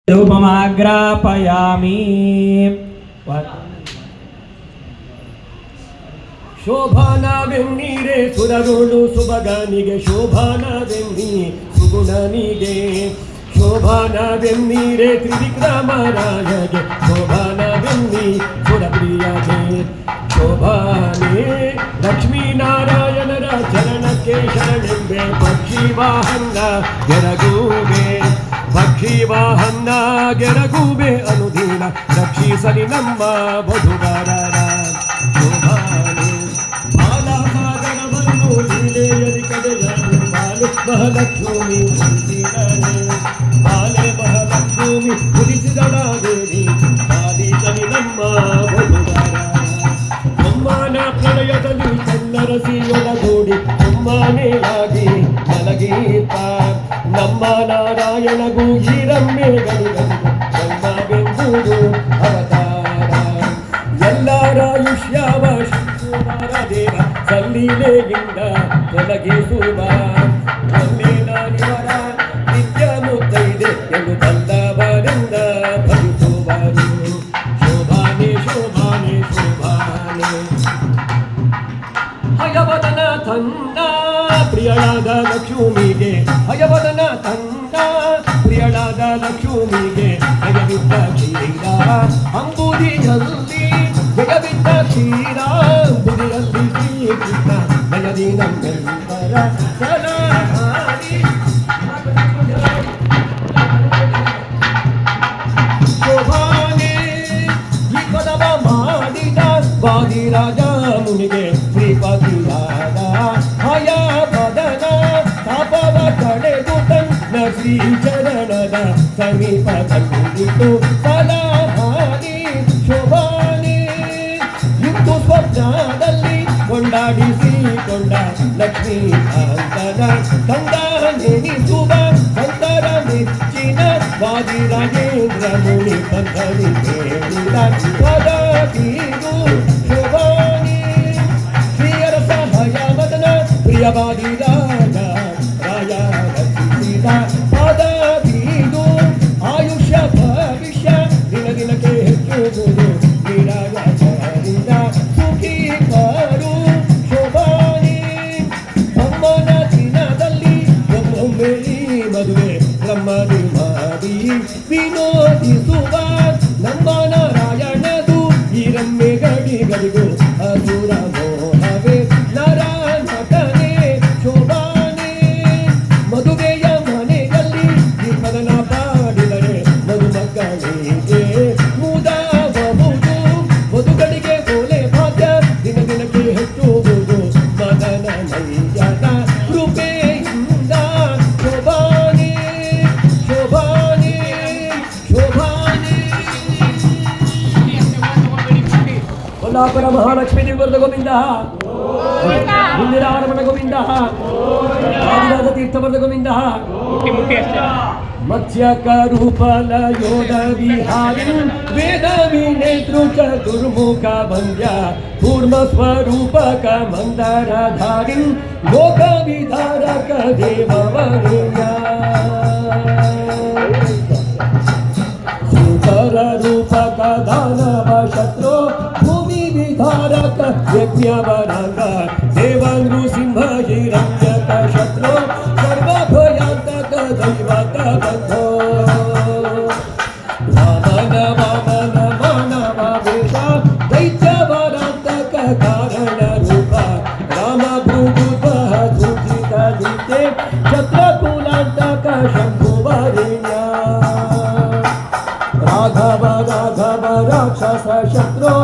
ಧೂಪಮಾಗ್ರಾಪಯಾಮಿ. ಶೋಭಾನವೆನ್ನೀರೆ ಸುರರುಳು ಸುಬಗನಿಗೆ, ಶೋಭಾನವೆನ್ನಿ ಸುಗುಣನಿಗೆ, ಶೋಭಾನವೆನ್ನೀರೆ ತ್ರಿವಿಕ್ರಮರಾಯಗೆ, ಶೋಭಾನವೆನ್ನಿ ಸುರಪ್ರಿಯಗೆ. ಶೋಭಾನೆ ಲಕ್ಷ್ಮೀನಾರಾಯಣರ ಚರಣಕ್ಕೆ ಶರಣೆಂಬೆ, ಪಕ್ಷಿ ವಾಹನ ಗೆರಗೂಬೆ, ಪಕ್ಷಿ ವಾಹನ ಗೆರಗೂಬೆ ಅನುದಿನ ರಕ್ಷಿಸಲಿ ನಮ್ಮ ವಧುವರರ. ಶೋಭಾನೆ ಬಾಲಸಾಗರವನ್ನು ಲೀಲೆಯಲಿ ಕಡೆಯಲು ಬಾಲೆ ಮಹಾಲಕ್ಷ್ಮಿ ಉಳಿಸಿದಳೆ, ಬಾಲೆ ಮಹಾಲಕ್ಷ್ಮಿ ಉಳಿಸಿದಳಾದೇವಿ ಪಾಲಿಸಲಿ ನಮ್ಮ ವಧುವರರ. ಅಮ್ಮನ ಪ್ರಳಯದಲ್ಲಿ ಚನ್ನರಸಿಯೊಳಗೂಡಿ ಅಮ್ಮನೆಯಾಗಿ ಮಲಗೀತ, ನಮ್ಮ ನಾರಾಯಣಗೂ ಈ ರಮ್ಯಗಳಿಗಂದು ಬ್ರಹ್ಮವೆಂಬುದು ಅವತಾರ. ಎಲ್ಲರಾಯುಷ್ಯವ ಶಿವಕುಮಾರ ದೇವ ಸಲ್ಲಿಲೆಯಿಂದ ತೊಲಗಿಸುವ, ಅಲ್ಲಿನ ನಿವರ ನಿತ್ಯ ಮುತ್ತೈದೆ ಎಂದು ಬಲ್ಲವರಿಂದ ಭಜಿಸುವರು. ಶೋಭಾನೆ ಶೋಭಾನೆ ಶೋಭಾನೆ. ಹಯವದನ ತಂದ ಪ್ರಿಯಳಾದ ಲಕ್ಷ್ಮಿಗೆ, ಹಯವದನ ತಂದ ಪ್ರಿಯಳಾದ ಲಕ್ಷ್ಮಿಗೆ, ಜಯವಿದ್ದ ಕ್ಷೀರ ಅಂಬುದಿಯಲ್ಲಿ, ಜಯವಿದ್ದ ಕ್ಷೀರ ಅಂಬುದಿಯಲ್ಲಿ ಶ್ರೀಕೃಷ್ಣ ಜಯದಿ ನಮ್ಮೆಲ್ಲರ ಸಲಹಾರಿ. ಶೋಭಾನೆ ಈ ಪದವ ಮಾಡಿದ ವಾದಿರಾಜ ಮುನಿಗೆ ಶ್ರೀಪತಿಯಾದ ಹಯವದನ ತಾಪವ ಕಳೆದು ತನ್ನ ಶ್ರೀಚರಣದ ಸಮೀಪ ತಂದಿತು ಸಲಹಾರಿ. ಶೋಭಾನೆ ಇಂದು ಸ್ವಪ್ನದಲ್ಲಿ ಕೊಂಡಾಡಿಸಿಕೊಂಡ ಲಕ್ಷ್ಮೀಕಾಂತನ ಕಂದ ನೆನೆಸುವ ಸಂತರ ಮೆಚ್ಚಿನ ವಾದಿರಾಜೇಂದ್ರ ಮುನಿ ಪಂಥರಿ ಕೇಳಿದ ಪದತೀರು. ಶೋಭಾನೆ ಶ್ರೀಯರ ಸಹಯವದನ ಪ್ರಿಯವಾದಿರಾಜ ರಾಯ ರಚಿಸಿದ ಪದತೀರು. ಆಯುಷ್ಯ ಭವಿಷ್ಯ ದಿನ ದಿನಕ್ಕೆ ಹೆಚ್ಚುವುದು ನಿರಾಯಚರಿದ ಸುಖಿ ಕರು. ಶೋಭಾನೆ ಅಮ್ಮನ ದಿನದಲ್ಲಿ ಒಮ್ಮೊಮ್ಮೆ ಈ ಮದುವೆ ಬ್ರಹ್ಮದಿ ಮಾಡಿ ವಿನೋದಿಸುವ ನಮ್ಮ ನಾರಾಯಣದು ಈ ರಮ್ಯಗಳಿಗೂ ಅಸುರ ಮೋಹವೇ ನರ ನಟನೆ. ಶೋಭಾನೆ ಮದುವೆಯ ಮನೆಯಲ್ಲಿ ಈ ಪದನ ಪಾಡಿದರೆ ಮದುಮಕ್ಕಳಿಗೆ ಮುದಬಹುದು, ಮಧುಗಳಿಗೆ ಓಲೆ ಭಾಗ್ಯ ದಿನ ದಿನಕ್ಕೆ ಹೆಚ್ಚುವುದು ಮದನ ಮೈಯನ ಕೃಪೆಯಿಂದ. ಶೋಭಾನೆ ಶೋಭಾನೆ ಶೋಭಾನೆ. ಕೊಲ್ಲಾಪುರ ಮಹಾಲಕ್ಷ್ಮೀ ದೇವರದ ಗೋವಿಂದ, ಇಂದಿರಾರಮಣ ಗೋವಿಂದ, ಆದಿರಾಜ ತೀರ್ಥವರದ ಗೋವಿಂದ. ಮತ್ಸ್ಯಕರೂಪಲ ಯೋಧ ವಿಹಾರಿ ವೇದ ವಿನೇತೃ ಚತುರ್ಮುಖ ಬಂದ್ಯ ಕೂರ್ಮ ಸ್ವರೂಪಕ ಮಂದರಧಾರಿ ಲೋಕ ವಿಧಾರಕ ದೇವವರೇಯ. ಸುಕರ ರೂಪಕ ದಾನವ ಶತ್ರು ಭೂಮಿ ವಿಧಾರಕ ಯಜ್ಞವರಾಂಗ ದೇವ ನೃಸಿಂಹ ಹಿರಣ್ಯಕ ಶತ್ರು ಸರ್ವಭಯಾಂತಕ ದೈವತ ಬಂಧೋ. ವಾಮನ ವಾಮನ ಮಾನವ ವೇಷ ದೈತ್ಯವರಾಂತಕ ಕಾರಣ ರೂಪ ರಾಮ ಭೃಗುದ್ವಹ ಸೂಚಿತ ದೀತೆ ಛತ್ರಕುಲಾಂತಕ ಶಂಭುವರೇಣ್ಯ. ರಾಘವ ರಾಘವ ರಾಕ್ಷಸ ಶತ್ರು